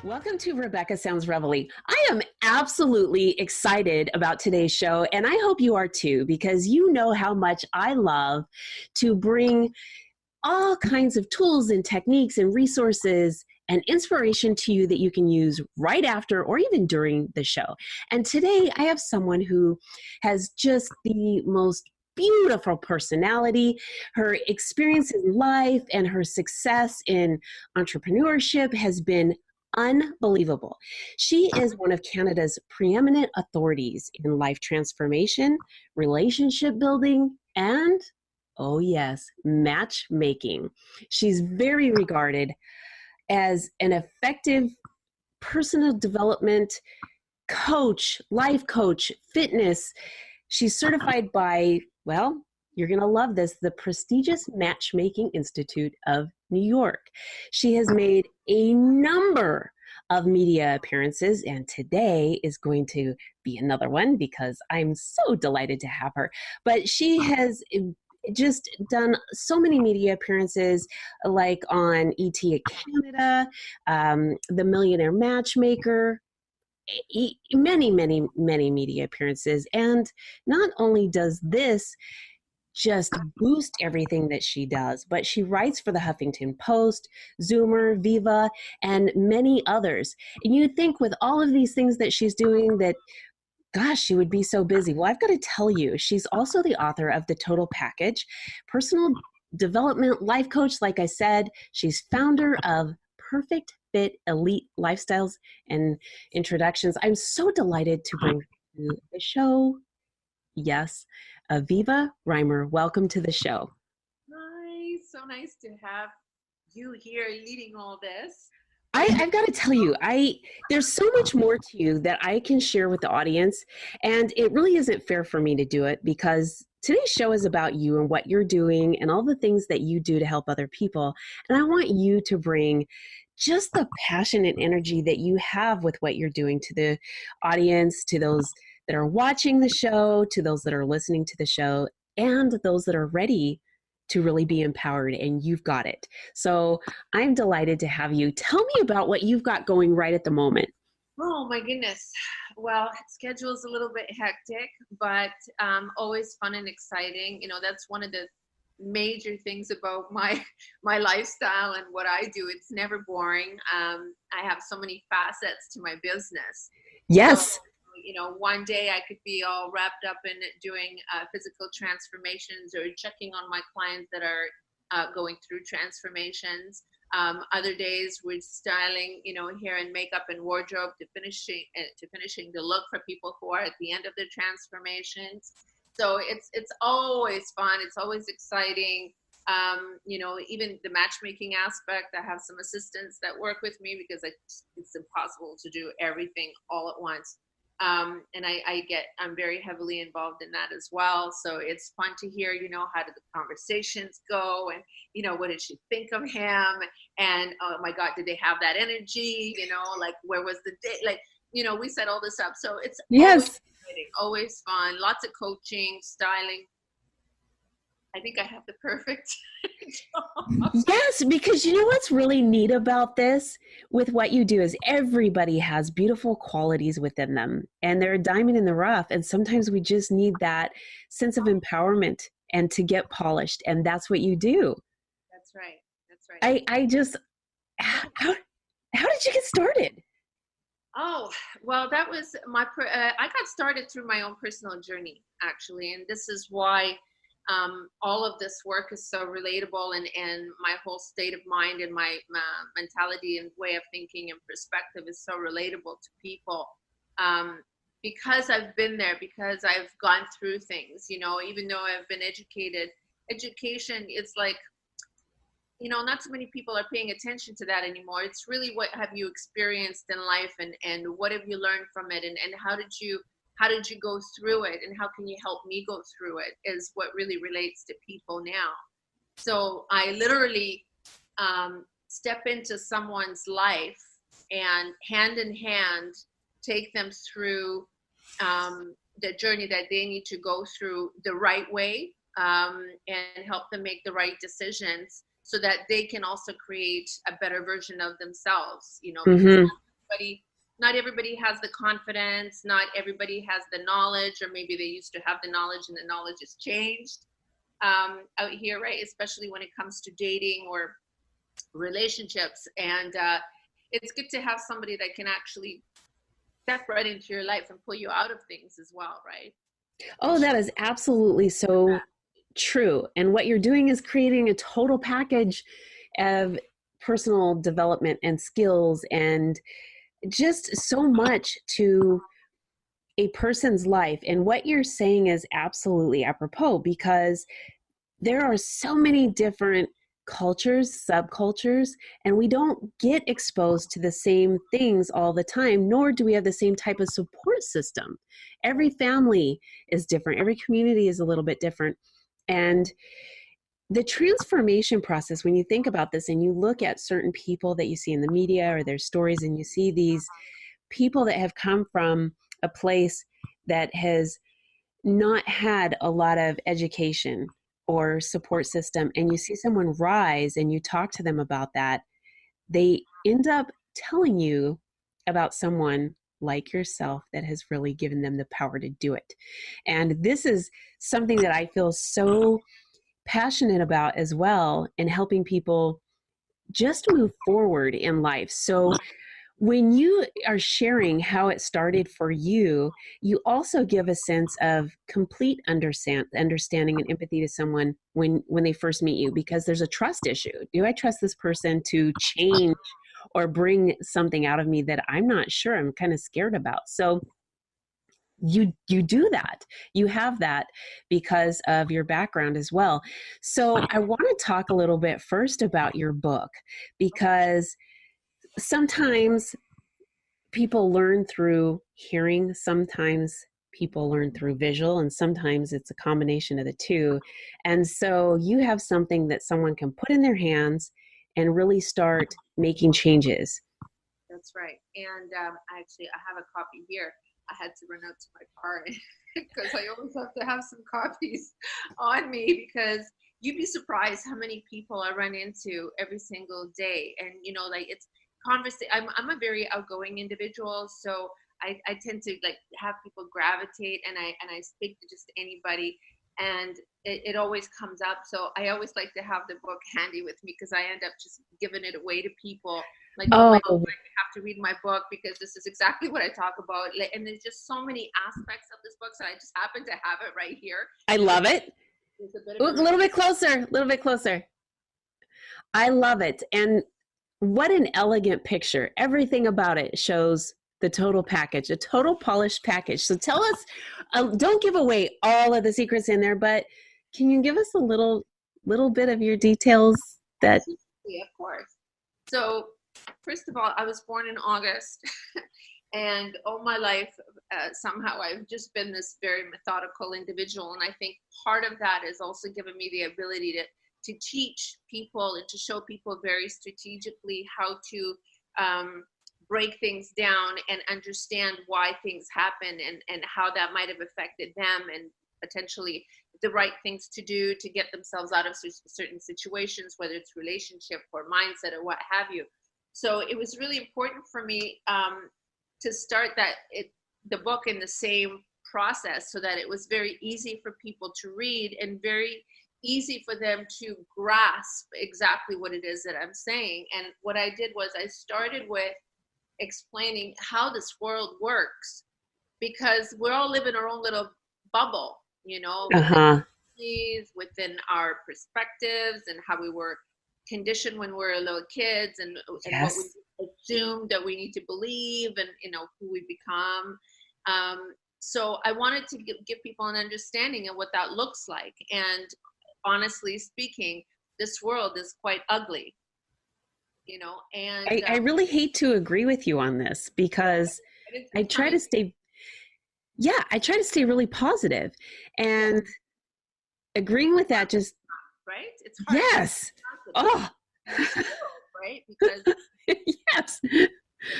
Welcome to Rebecca Sounds Reveille. I am absolutely excited about today's show, and I hope you are too, because you know how much I love to bring all kinds of tools and techniques and resources and inspiration to you that you can use right after or even during the show. And today I have someone who has just the most beautiful personality. Her experience in life and her success in entrepreneurship has been unbelievable. She is one of Canada's preeminent authorities in life transformation, relationship building, and oh, yes, matchmaking. She's very regarded as an effective personal development coach, life coach, fitness. She's certified by, well, you're going to love this, the prestigious Matchmaking Institute of New York. She has made a number of media appearances, and today is going to be another one because I'm so delighted to have her. But she has just done so many media appearances, like on ET Canada, The Millionaire Matchmaker, many, many, many media appearances. And not only does this just boost everything that she does, but she writes for the Huffington Post, Zoomer, Viva, and many others. And you'd think with all of these things that she's doing that, gosh, she would be so busy. Well, I've got to tell you, she's also the author of The Total Package, personal development life coach, like I said. She's founder of Perfect Fit Elite Lifestyles and Introductions. I'm so delighted to bring her to the show. Yes, Aviva Reimer, welcome to the show. Hi, so nice to have you here leading all this. I've got to tell you, there's so much more to you that I can share with the audience, and it really isn't fair for me to do it because today's show is about you and what you're doing and all the things that you do to help other people. And I want you to bring just the passion and energy that you have with what you're doing to the audience, to those that are watching the show, to those that are listening to the show, and those that are ready to really be empowered, and you've got it. So I'm delighted to have you. Tell me about what you've got going right at the moment. Oh my goodness. Well, schedule's a little bit hectic, but always fun and exciting. You know, that's one of the major things about my lifestyle and what I do. It's never boring. I have so many facets to my business. Yes. So, you know, one day I could be all wrapped up in doing physical transformations or checking on my clients that are going through transformations. Other days we're styling, you know, hair and makeup and wardrobe to finishing the look for people who are at the end of their transformations. So it's always fun. It's always exciting. You know, even the matchmaking aspect, I have some assistants that work with me because it's impossible to do everything all at once. And I'm very heavily involved in that as well. So it's fun to hear, you know, how did the conversations go? And, you know, what did she think of him? And, oh my God, did they have that energy? You know, like, where was the date? Like, you know, we set all this up. So it's always exciting, always fun, lots of coaching, styling. I think I have the perfect job. Yes, because you know what's really neat about this with what you do is everybody has beautiful qualities within them and they're a diamond in the rough. And sometimes we just need that sense of empowerment and to get polished. And that's what you do. That's right. That's right. How did you get started? Oh, well, that was I got started through my own personal journey, actually. And this is why all of this work is so relatable, and my whole state of mind and my mentality and way of thinking and perspective is so relatable to people, because I've been there, because I've gone through things, you know. Even though I've been educated, education, it's like, you know, not so many people are paying attention to that anymore. It's really what have you experienced in life, and what have you learned from it, and how did you go through it, and how can you help me go through it, is what really relates to people now. So I literally step into someone's life and hand in hand take them through the journey that they need to go through the right way, and help them make the right decisions so that they can also create a better version of themselves, you know. Mm-hmm. not everybody has the confidence, not everybody has the knowledge, or maybe they used to have the knowledge and the knowledge has changed out here, right? Especially when it comes to dating or relationships. And it's good to have somebody that can actually step right into your life and pull you out of things as well, right? Oh, that is absolutely so true. And what you're doing is creating a total package of personal development and skills and just so much to a person's life. And what you're saying is absolutely apropos, because there are so many different cultures, subcultures, and we don't get exposed to the same things all the time, nor do we have the same type of support system. Every family is different, every community is a little bit different. And the transformation process, when you think about this and you look at certain people that you see in the media or their stories, and you see these people that have come from a place that has not had a lot of education or support system, and you see someone rise and you talk to them about that, they end up telling you about someone like yourself that has really given them the power to do it. And this is something that I feel so passionate about as well, in helping people just move forward in life. So when you are sharing how it started for you, you also give a sense of complete understanding and empathy to someone when they first meet you, because there's a trust issue. Do I trust this person to change or bring something out of me that I'm not sure, I'm kind of scared about? So you do that. You have that because of your background as well. So I want to talk a little bit first about your book, because sometimes people learn through hearing, sometimes people learn through visual, and sometimes it's a combination of the two. And so you have something that someone can put in their hands and really start making changes. That's right. And actually, I have a copy here. I had to run out to my car because I always have to have some copies on me, because you'd be surprised how many people I run into every single day. And, like, it's conversation. I'm a very outgoing individual, so I tend to like have people gravitate, and I speak to just anybody, and it always comes up. So I always like to have the book handy with me, because I end up just giving it away to people. Like, oh my God, Oh, you have to read my book, because this is exactly what I talk about. And there's just so many aspects of this book, so I just happen to have it right here. I love it. There's a bit Ooh, of a little bit closer, a little bit closer. I love it. And what an elegant picture. Everything about it shows the total package, a total polished package. So tell us, don't give away all of the secrets in there, but can you give us a little bit of your details that Absolutely, of course. So, first of all, I was born in August, and all my life, somehow I've just been this very methodical individual. And I think part of that has also given me the ability to teach people and to show people very strategically how to break things down and understand why things happen, and how that might have affected them, and potentially the right things to do to get themselves out of certain situations, whether it's relationship or mindset or what have you. So it was really important for me to start the book in the same process, so that it was very easy for people to read and very easy for them to grasp exactly what it is that I'm saying. And what I did was I started with explaining how this world works, because we're all living our own little bubble, within uh-huh. within our perspectives, and how we were conditioned when we were little kids, and what we Yes. assumed that we need to believe, and who we become. So I wanted to give people an understanding of what that looks like. And honestly speaking, this world is quite ugly, and I really hate to agree with you on this, because it's I try to becoming, stay, yeah, I try to stay really positive, yeah, and agreeing with that just, right? It's hard to yes. be Oh, in this world, right? Because yes. you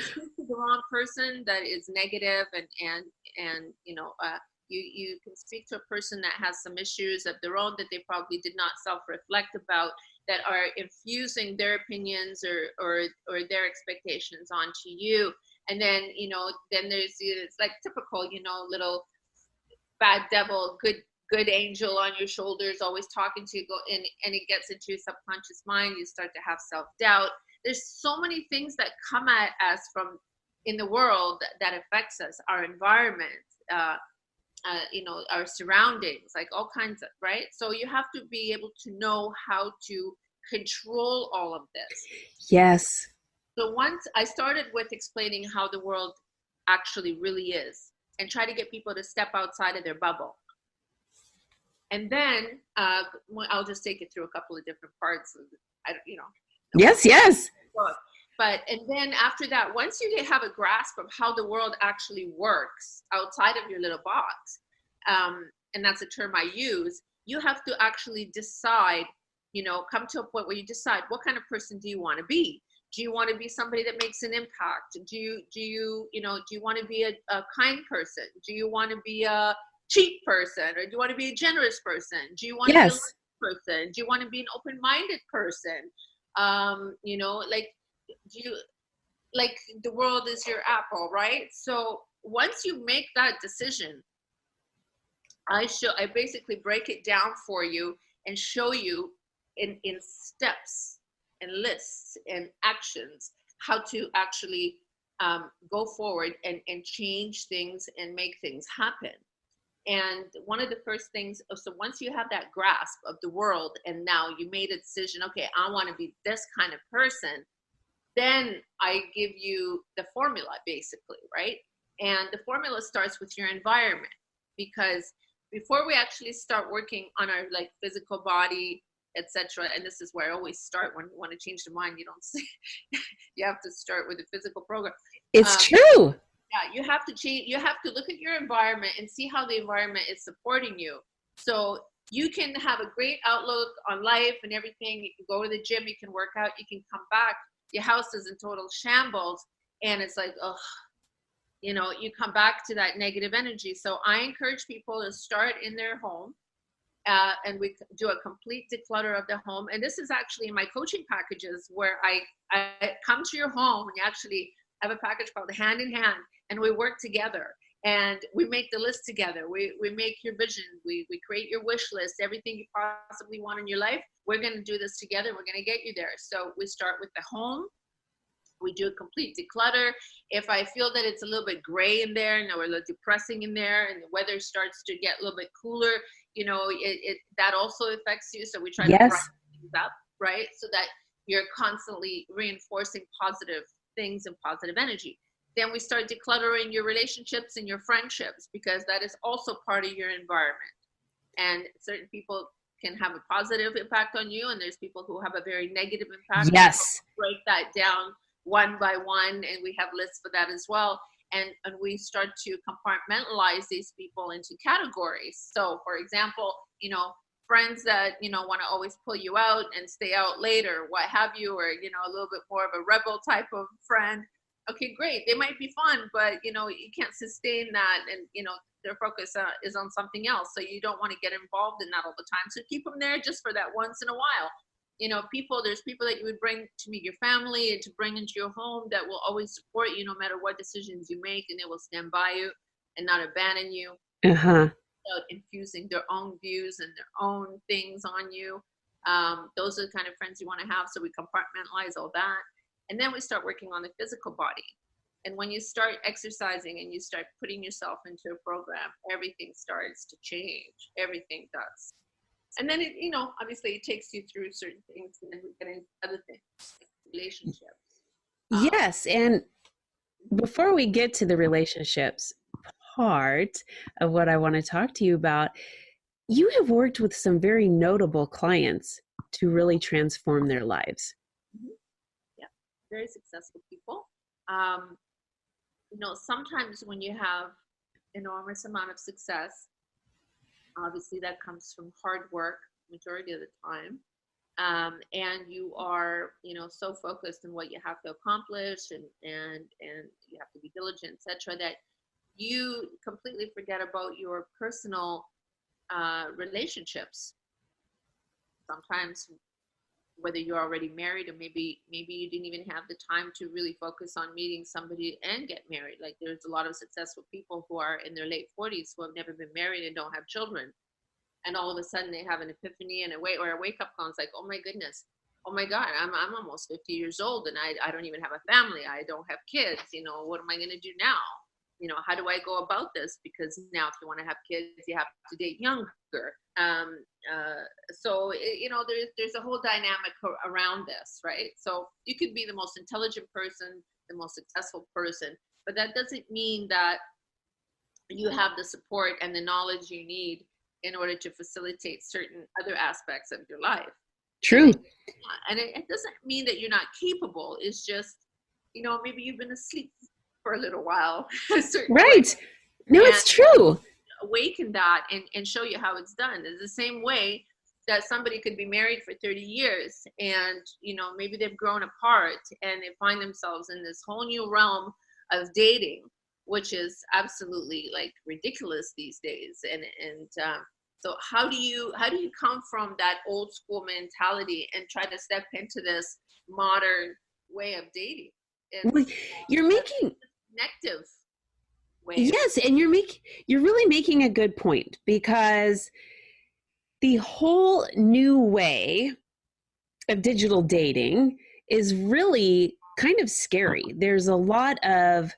speak to the wrong person that is negative, and you can speak to a person that has some issues of their own that they probably did not self-reflect about, that are infusing their opinions or their expectations onto you. And then, then there's, it's like typical, little bad devil, good angel on your shoulders, always talking to you, and it gets into your subconscious mind. You start to have self-doubt. There's so many things that come at us from in the world that affects us, our environment, our surroundings, like all kinds of, right? So you have to be able to know how to control all of this. Yes. So once I started with explaining how the world actually really is and try to get people to step outside of their bubble. And then I'll just take it through a couple of different parts of, Yes. And then after that, once you have a grasp of how the world actually works outside of your little box, and that's a term I use, you have to actually decide, come to a point where you decide, what kind of person do you want to be? Do you want to be somebody that makes an impact? Do you want to be a kind person? Do you want to be a cheap person, or do you want to be a generous person? Do you want to be a lucky person? Do you want to be an open-minded person? Like the world is your apple, right? So once you make that decision, I basically break it down for you and show you in steps and lists and actions how to actually go forward and change things and make things happen. And one of the first things, so once you have that grasp of the world and now you made a decision, okay, I want to be this kind of person, then I give you the formula basically, right? And the formula starts with your environment, because before we actually start working on our like physical body, etc., and this is where I always start when you want to change the mind, you don't see, you have to start with a physical program. It's true. Yeah, you have to change. You have to look at your environment and see how the environment is supporting you. So you can have a great outlook on life and everything. You can go to the gym, you can work out, you can come back. Your house is in total shambles, and it's like, oh, you come back to that negative energy. So I encourage people to start in their home, and we do a complete declutter of the home. And this is actually in my coaching packages, where I come to your home, and you actually have a package called Hand in Hand, and we work together and we make the list together. We make your vision. We create your wish list, everything you possibly want in your life. We're going to do this together. We're going to get you there. So we start with the home. We do a complete declutter. If I feel that it's a little bit gray in there and or a little depressing in there, and the weather starts to get a little bit cooler, that also affects you. So we try to brighten things up, right? So that you're constantly reinforcing positive things and positive energy. Then we start decluttering your relationships and your friendships, because that is also part of your environment. And certain people can have a positive impact on you, and there's people who have a very negative impact. Yes. We'll break that down one by one, and we have lists for that as well. And we start to compartmentalize these people into categories. So for example, friends that want to always pull you out and stay out later, what have you, or a little bit more of a rebel type of friend. Okay, great, they might be fun, but you can't sustain that, and their focus is on something else, so you don't want to get involved in that all the time. So keep them there just for that once in a while. There's people that you would bring to meet your family and to bring into your home that will always support you no matter what decisions you make, and they will stand by you and not abandon you. Without infusing their own views and their own things on you. Those are the kind of friends you want to have. So we compartmentalize all that. And then we start working on the physical body. And when you start exercising and you start putting yourself into a program, everything starts to change. Everything does. And then obviously it takes you through certain things, and then we get into other things, like relationships. Yes. And before we get to the relationships part of what I want to talk to you about, you have worked with some very notable clients to really transform their lives. Yeah, very successful people. Sometimes when you have enormous amount of success, obviously that comes from hard work majority of the time. And you are, so focused on what you have to accomplish, and you have to be diligent, etc., that you completely forget about your personal relationships. Sometimes whether you're already married, or maybe you didn't even have the time to really focus on meeting somebody and get married. Like there's a lot of successful people who are in their late 40s who have never been married and don't have children, and all of a sudden they have an epiphany and a wake up call. It's like, oh my goodness, oh my God, I'm almost 50 years old and I don't even have a family. I don't have kids. What am I going to do now? How do I go about this? Because now if you want to have kids, you have to date younger. There's a whole dynamic around this, right? So you could be the most intelligent person, the most successful person, but that doesn't mean that you have the support and the knowledge you need in order to facilitate certain other aspects of your life. True. And it doesn't mean that you're not capable. It's just, maybe you've been asleep for a little while. Right. No, it's true. Awaken that and show you how it's done. It's the same way that somebody could be married for 30 years and, maybe they've grown apart and they find themselves in this whole new realm of dating, which is absolutely like ridiculous these days. So how do you come from that old school mentality and try to step into this modern way of dating? You're making connective way. Yes, and you're really making a good point, because the whole new way of digital dating is really kind of scary. There's a lot of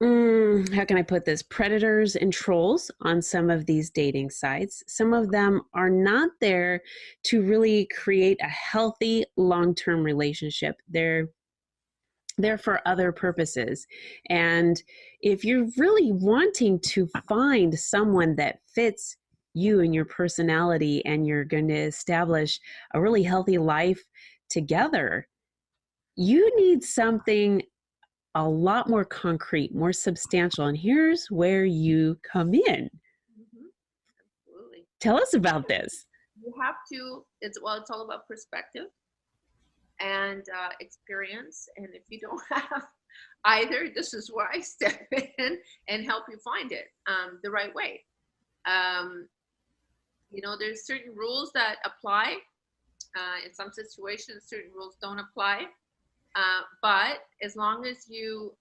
how can I put this? Predators and trolls on some of these dating sites. Some of them are not there to really create a healthy long-term relationship. They're there for other purposes. And if you're really wanting to find someone that fits you and your personality, and you're going to establish a really healthy life together, you need something a lot more concrete, more substantial. And here's where you come in. Absolutely. Tell us about this. You have to, it's all about perspective and experience. And if you don't have either, this is where I step in and help you find it the right way. There's certain rules that apply. In some situations, certain rules don't apply. But as long as you,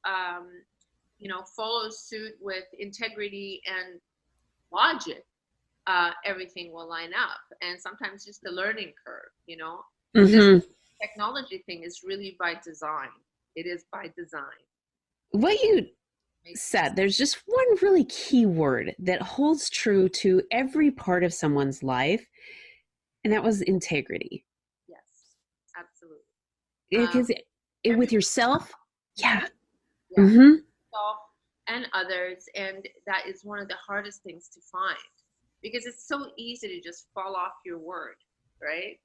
follow suit with integrity and logic, everything will line up. And sometimes just the learning curve, This technology thing is really by design. It is by design. What you said, there's just one really key word that holds true to every part of someone's life, and that was integrity. Yes, absolutely. Because with yourself, yourself and others, and that is one of the hardest things to find, because it's so easy to just fall off your word, right?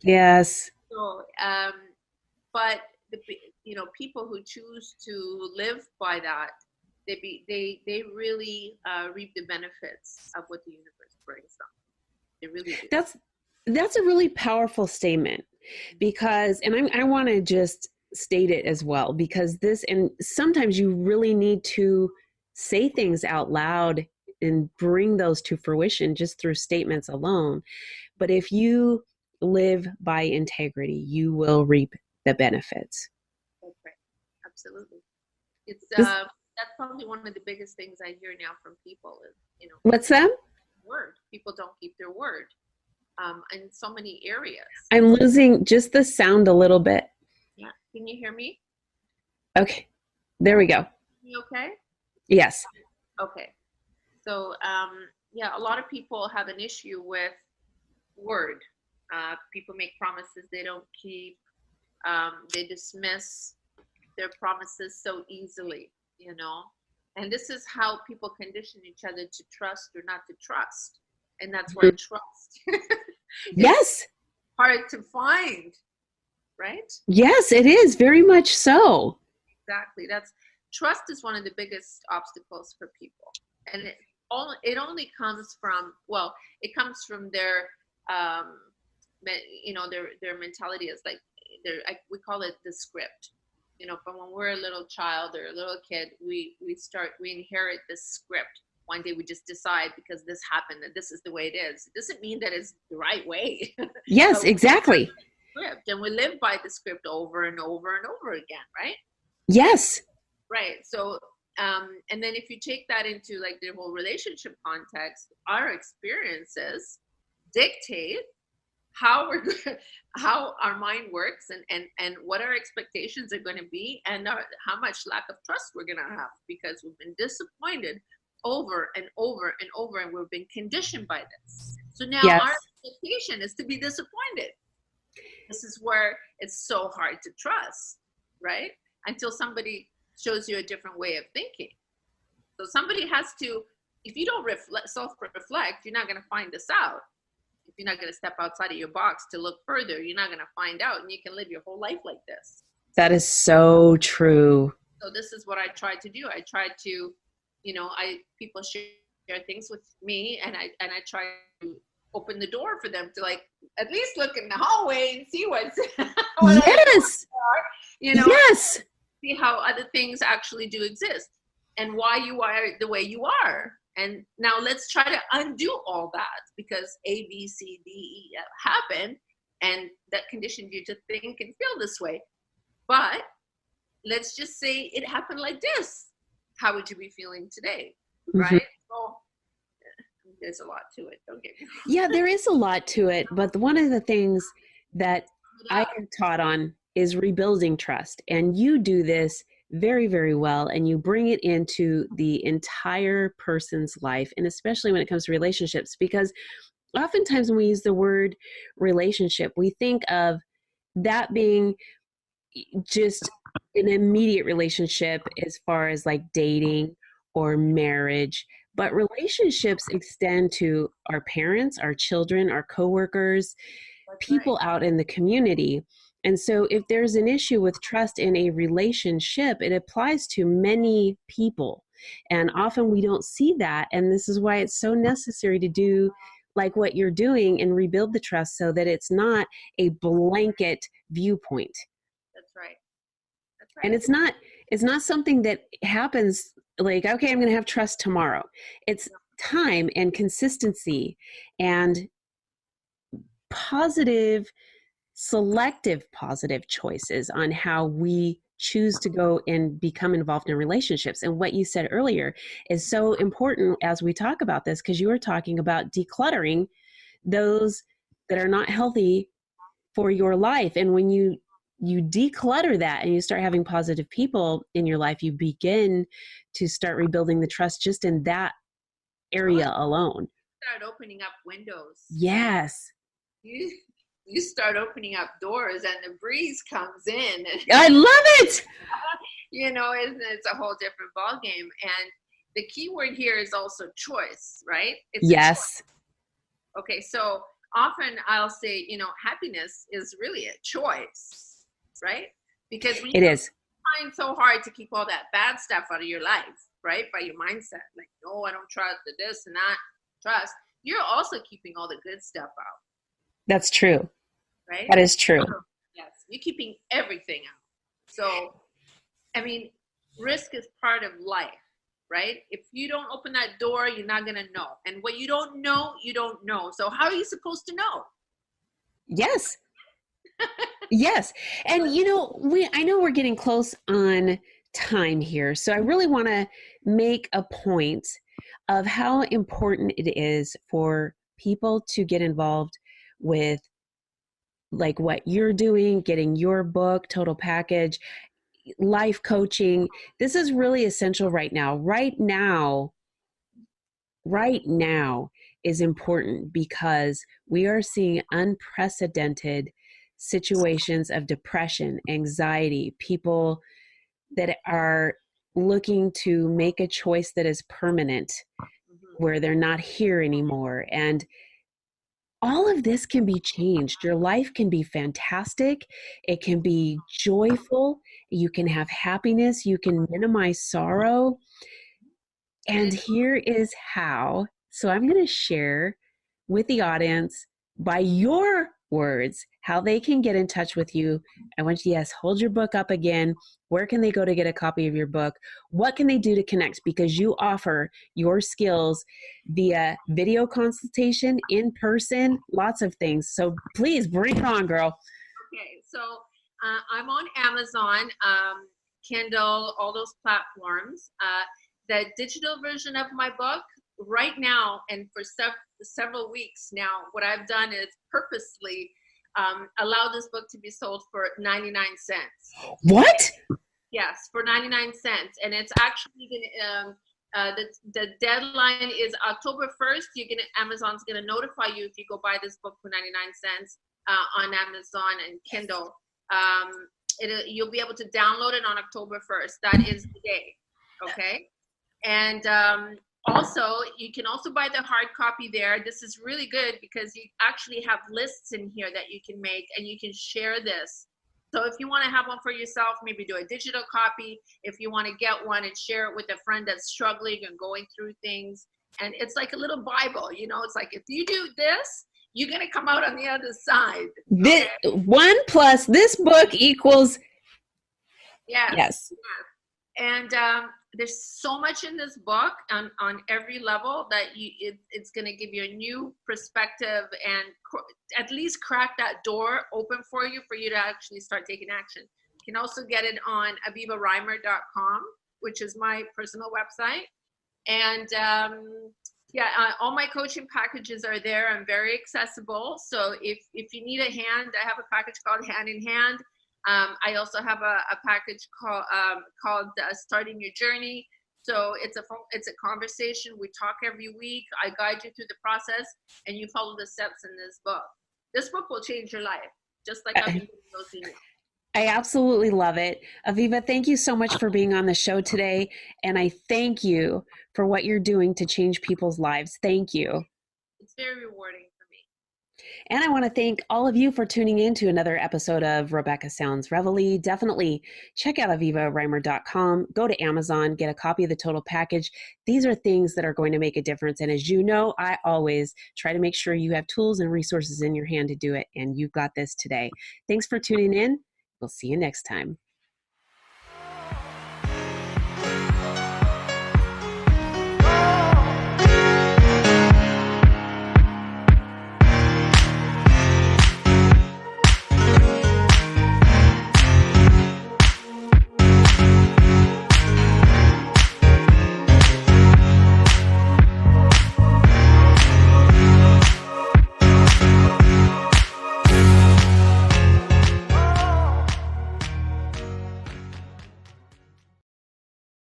Yes. So, but people who choose to live by that, they really reap the benefits of what the universe brings them. They really do. That's a really powerful statement, because, and I want to just state it as well, because and sometimes you really need to say things out loud and bring those to fruition just through statements alone. But if you live by integrity, you will reap the benefits. That's right. Absolutely. It's that's probably one of the biggest things I hear now from people is, what's that? Word. People don't keep their word. In so many areas. I'm losing just the sound a little bit. Yeah. Can you hear me? Okay. There we go. You okay? Yes. Okay. So, a lot of people have an issue with word. People make promises they don't keep. They dismiss their promises so easily, and this is how people condition each other to trust or not to trust. And that's why trust yes, hard to find, right? Yes, it is very much so. Exactly. Trust is one of the biggest obstacles for people, and it only comes from their their mentality is like we call it the script. From when we're a little child or a little kid, we inherit this script one day we just decide because this happened that this is the way it is. It doesn't mean that it's the right way. Yes, But exactly. script, and we live by the script over and over and over again, right? Yes. Right. So and then if you take that into like the whole relationship context, our experiences dictate how we're how our mind works, and what our expectations are going to be, and how much lack of trust we're going to have, because we've been disappointed over and over and over, and we've been conditioned by this. So now Yes. our expectation is to be disappointed. This is where it's so hard to trust, right? Until somebody shows you a different way of thinking. So somebody has to, if you don't self-reflect, you're not going to find this out. If you're not going to step outside of your box to look further, you're not going to find out, and you can live your whole life like this. That is so true. So this is what I try to do. I try to, people share things with me, and I try to open the door for them to like at least look in the hallway and see what's what yes. Yes. See how other things actually do exist and why you are the way you are. And now let's try to undo all that, because A, B, C, D, E happened, and that conditioned you to think and feel this way. But let's just say it happened like this. How would you be feeling today? Right? So there's a lot to it. Don't get me wrong. Yeah, there is a lot to it. But one of the things that I have taught on is rebuilding trust. And you do this very, very well. And you bring it into the entire person's life, and especially when it comes to relationships, because oftentimes when we use the word relationship, we think of that being just an immediate relationship as far as like dating or marriage. But relationships extend to our parents, our children, our coworkers, people out in the community. And so if there's an issue with trust in a relationship, it applies to many people. And often we don't see that. And this is why it's so necessary to do like what you're doing and rebuild the trust so that it's not a blanket viewpoint. That's right. That's right. And it's not something that happens like, okay, I'm going to have trust tomorrow. It's time and consistency and selective positive choices on how we choose to go and become involved in relationships. And what you said earlier is so important as we talk about this, because you were talking about decluttering those that are not healthy for your life. And when you declutter that and you start having positive people in your life, you begin to start rebuilding the trust just in that area alone. Start opening up windows. Yes. You start opening up doors, and the breeze comes in. And, I love it. It's a whole different ballgame. And the key word here is also choice, right? It's yes. Okay, so often I'll say, happiness is really a choice, right? Because when you trying so hard to keep all that bad stuff out of your life, right? By your mindset, like, no, I don't trust the this and that. Trust. You're also keeping all the good stuff out. That's true. Right? That is true. Yes, you're keeping everything out. So, risk is part of life, right? If you don't open that door, you're not going to know. And what you don't know, you don't know. So how are you supposed to know? Yes. Yes. And, I know we're getting close on time here. So I really want to make a point of how important it is for people to get involved with like what you're doing, getting your book, total package, life coaching. This is really essential right now. Right now is important because we are seeing unprecedented situations of depression, anxiety, people that are looking to make a choice that is permanent, where they're not here anymore. And all of this can be changed. Your life can be fantastic. It can be joyful. You can have happiness. You can minimize sorrow. And here is how. So I'm going to share with the audience by your words, how they can get in touch with you. I want you, yes, hold your book up again. Where can they go to get a copy of your book? What can they do to connect? Because you offer your skills via video consultation, in person, lots of things. So please bring it on, girl. Okay, so I'm on Amazon, Kindle, all those platforms. The digital version of my book right now, and for several weeks now, what I've done is purposely allow this book to be sold for 99 cents. What? Yes, for 99 cents. And it's actually going to, the deadline is October 1st. Amazon's going to notify you if you go buy this book for 99 cents on Amazon and Kindle. You'll be able to download it on October 1st. That is the day. Okay. And also, you can also buy the hard copy there. This is really good because you actually have lists in here that you can make, and you can share this. So if you want to have one for yourself, maybe do a digital copy. If you want to get one and share it with a friend that's struggling and going through things. And it's like a little Bible, it's like, if you do this, you're going to come out on the other side. Okay? This 1 plus this book equals. Yes. And there's so much in this book on every level that it's going to give you a new perspective and at least crack that door open for you to actually start taking action. You can also get it on avivareimer.com, which is my personal website. And all my coaching packages are there. I'm very accessible. So if you need a hand, I have a package called Hand in Hand. I also have a package called Starting Your Journey. So it's a conversation. We talk every week. I guide you through the process, and you follow the steps in this book. This book will change your life, just like I've been doing those things. I absolutely love it. Aviva, thank you so much for being on the show today. And I thank you for what you're doing to change people's lives. Thank you. It's very rewarding. And I want to thank all of you for tuning in to another episode of Rebecca Sounds Reveille. Definitely check out avivareimer.com. Go to Amazon, get a copy of the total package. These are things that are going to make a difference. And as you know, I always try to make sure you have tools and resources in your hand to do it. And you've got this today. Thanks for tuning in. We'll see you next time.